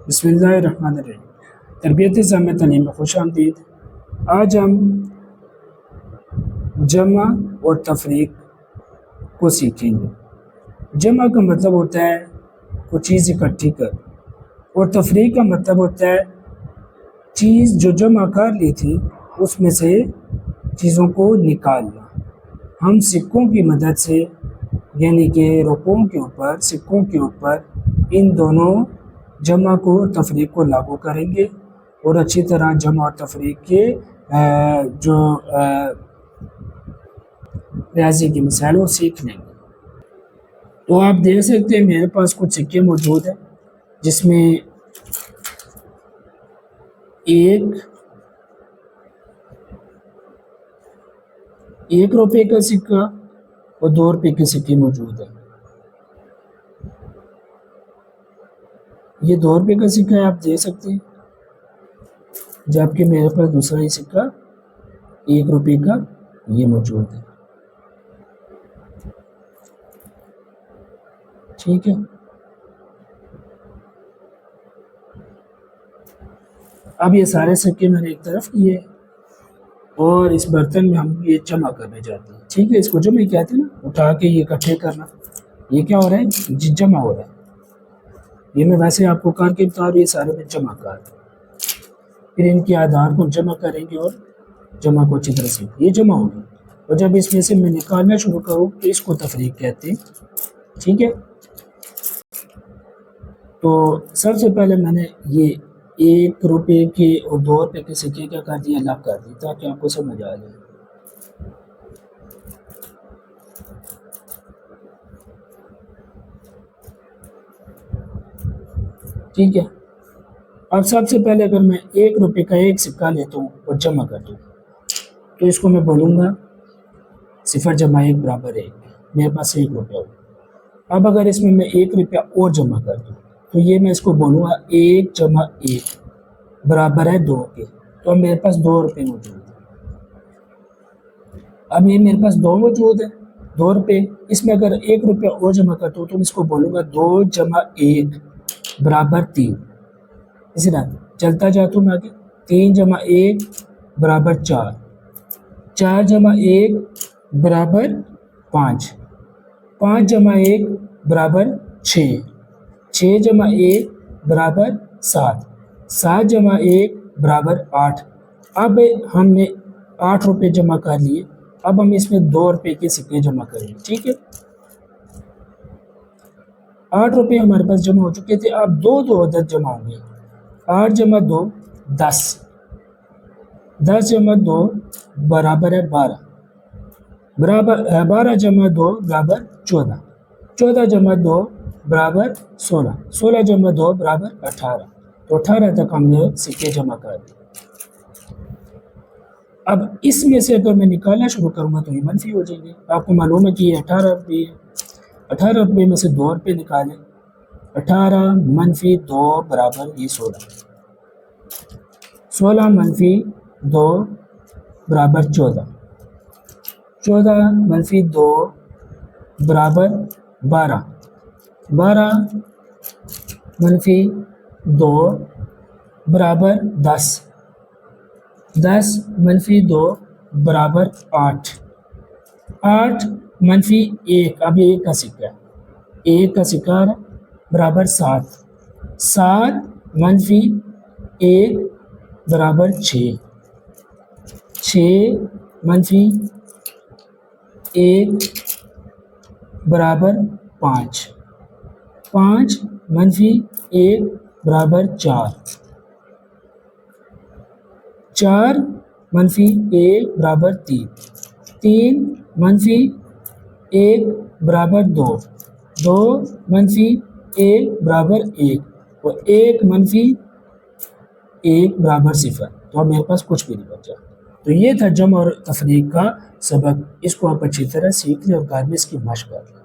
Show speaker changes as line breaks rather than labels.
بسم اللہ الرحمن الرحیم۔ تربیت جامع تعلیم میں خوش آمدید۔ آج ہم جمع اور تفریق کو سیکھیں گے۔ جمع کا مطلب ہوتا ہے کوئی چیز اکٹھی کر، اور تفریق کا مطلب ہوتا ہے چیز جو جمع کر لی تھی اس میں سے چیزوں کو نکالنا۔ ہم سکوں کی مدد سے یعنی کہ روپوں کے اوپر، سکوں کے اوپر ان دونوں جمع کو اور تفریق کو لاگو کریں گے اور اچھی طرح جمع اور تفریق کے جو ریاضی کی مسائل وہ سیکھ لیں گے۔ تو آپ دیکھ سکتے ہیں میرے پاس کچھ سکے موجود ہیں جس میں ایک روپے کا سکہ اور 2 روپے کے سکے موجود ہیں۔ یہ 2 روپے کا سکہ ہے، آپ دیکھ سکتے ہیں، جبکہ میرے پاس دوسرا ہی سکہ 1 روپے کا یہ موجود ہے۔ ٹھیک ہے، اب یہ سارے سکے میں نے ایک طرف کیے اور اس برتن میں ہم یہ جمع کرنے جاتے ہیں۔ ٹھیک ہے، اس کو جمع کہتے ہیں نا، اٹھا کے یہ اکٹھے کرنا۔ یہ کیا ہو رہا ہے؟ جمع ہو رہا ہے۔ یہ میں ویسے آپ کو کر کے بتا رہا ہوں، یہ سارے میں جمع کر دیں، پھر ان کے آدھار کو جمع کریں گے اور جمع کو اچھی طرح سے یہ جمع ہوگی، اور جب اس میں سے میں نکالنا شروع کروں تو اس کو تفریق کہتے ہیں۔ ٹھیک ہے، تو سب سے پہلے میں نے یہ 1 روپے کے اور 2 روپے کے سکے کیا کر دیا، الگ کر دی تاکہ آپ کو سمجھ آ جائے۔ ٹھیک ہے، اب سب سے پہلے اگر میں 1 روپے کا ایک سکہ لیتا ہوں اور جمع کر دوں تو اس کو میں بولوں گا 0 + 1 = 1، میرے پاس 1 روپیہ ہوگا۔ اب اگر اس میں 1 روپیہ اور جمع کر دوں تو یہ میں اس کو بولوں گا 1 + 1 = 2 کے، تو اب میرے پاس 2 روپے موجود ہیں۔ اب یہ میرے پاس 2 موجود ہیں، 2 روپے، اس میں اگر 1 روپیہ اور جمع کرتا ہوں تو میں اس کو بولوں گا 2 + 1 = 3۔ اسی طرح چلتا جاتا ہوں میں آگے، 3 + 1 = 4، 4 + 1 = 5، 5 + 1 = 6، 6 + 1 = 7، 7 + 1 = 8۔ اب ہم نے 8 روپے جمع کر لیے، اب ہم اس میں 2 روپے کے سکے جمع کریں گے۔ ٹھیک ہے، 8 روپے ہمارے پاس جمع ہو چکے تھے، اب 2 عدد جمع ہوں گے۔ 8 + 2 = 10، 10 + 2 = 12، 12 + 2 = 14، 14 + 2 = 16، 16 + 2 = 18، تو 18 تک ہم نے سکے جمع کر دیے۔ اب اس میں سے اگر میں نکالنا شروع کروں گا تو یہ منفی ہو جائیں گے۔ آپ کو معلوم ہے کہ یہ 18 روپے ہے، 18 روپے میں سے 2 روپے نکالیں، 18 - 2 = 16، 16 - 2 = 14، 14 - 2 = 12، 12 - 2 = 10، 10 - 2 = 8، 8 - 1، اب یہ 1 کا سکہ ہے، 1 کا سکہ برابر 7، 7 - 1 = 6، 6 - 1 = 5، 5 - 1 = 4، 4 - 1 = 3، 3 - 1 = 2، 2 - 1 = 1، اور 1 - 1 = 0، تو اب میرے پاس کچھ بھی نہیں بچا۔ تو یہ تھا جمع اور تفریق کا سبق، اس کو آپ اچھی طرح سیکھ لیں اور گھر میں اس کی مشق کر لیں۔